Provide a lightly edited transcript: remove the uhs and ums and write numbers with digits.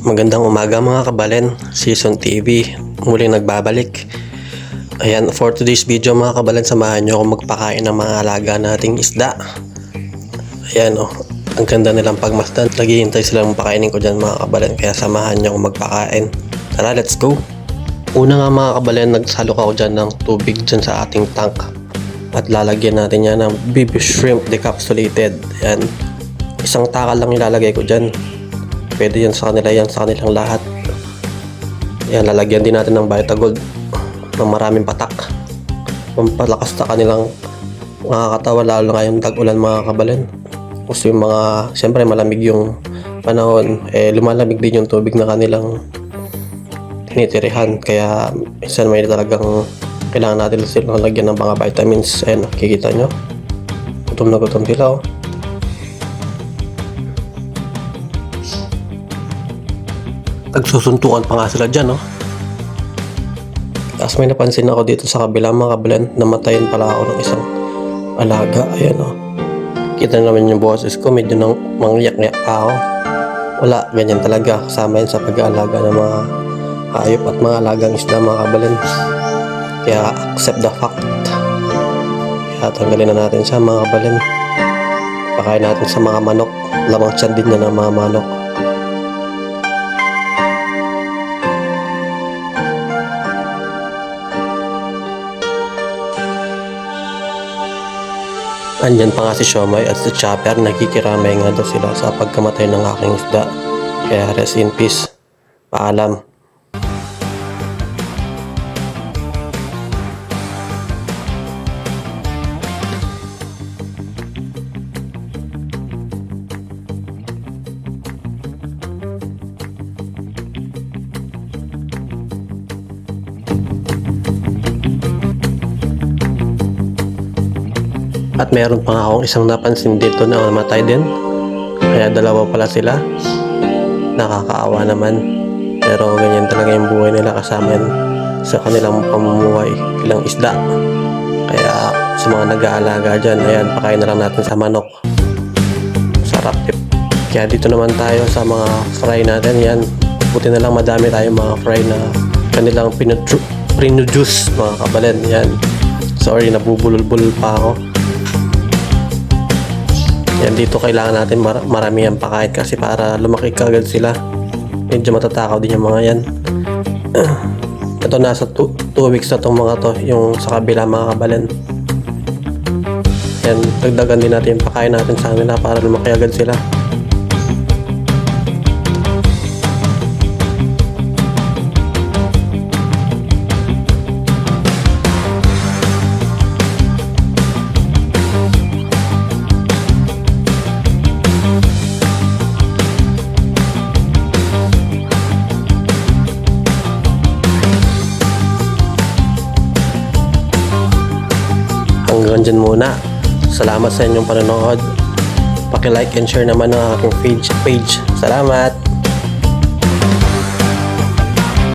Magandang umaga mga kabalen, Season TV, muling nagbabalik. Ayan, for today's video mga kabalen, samahan nyo ako magpakain ng mga alaga nating isda. Ayan ang ganda nilang pagmasdan. Naghihintay silang pakainin ko dyan mga kabalen, kaya samahan nyo ako magpakain. Tara, let's go! Una nga mga kabalen, nagsalok ako dyan ng tubig dyan sa ating tank. At lalagyan natin yan ng baby shrimp decapsulated. Ayan, isang takal lang ilalagay ko dyan. Pwede yan sa kanila, yan sa kanilang lahat. Yan, lalagyan din natin ng Vitagold ng maraming patak, pampalakas sa kanilang mga katawan, lalo na ngayong tag-ulan mga kabalen. Kasi yung mga, siyempre malamig yung panahon, lumalamig din yung tubig na kanilang tinitirihan. Kaya minsan may talagang kailangan natin silang lagyan ng mga vitamins. Ayan, kikita nyo, gutom na gutom sila Nagsusuntukan pa nga sila dyan Tapos may napansin ako dito sa kabila mga kabalen, namatayin pala ako ng isang alaga. Ayan kita naman yung boses ko, medyo nang mangyak-ngyak pa ako. Wala, ganyan talaga, kasama yan sa pag-aalaga ng mga hayop at mga alagang isda mga kabalen. Kaya accept the fact. Kaya tanggalin na natin siya mga kabalen. Pakain natin sa mga manok, lamang tiyan din na ng mga manok. Andyan pa nga si Siomay at si Chopper, nakikiramay nga daw sila sa pagkamatay ng aking isda. Kaya rest in peace. Paalam. At meron pa nga akong isang napansin dito na namatay din. Kaya dalawa pala sila. Nakakaawa naman. Pero ganyan talaga yung buhay nila, kasama yan sa kanilang pamumuhay bilang isda. Kaya sa mga nag-aalaga dyan, ayan, pakain na lang natin sa manok. Sarap tip. Kaya dito naman tayo sa mga fry natin. Yan, buti na lang madami tayong mga fry na kanilang pinujuice mga kabalen. Yan. Sorry, nabubulol-bulol pa ako. Yan, dito kailangan natin marami ang pakain kasi para lumaki kagad sila. Medyo matatakaw din yung mga yan. Ito nasa 2 weeks na itong mga to, yung sa kabila mga kabalen. Yan, dagdagan din natin yung pakain natin sa kanila para lumaki agad sila. Hanggang dyan muna. Salamat sa inyong panonood. Paki-like and share naman ang aking page. Salamat!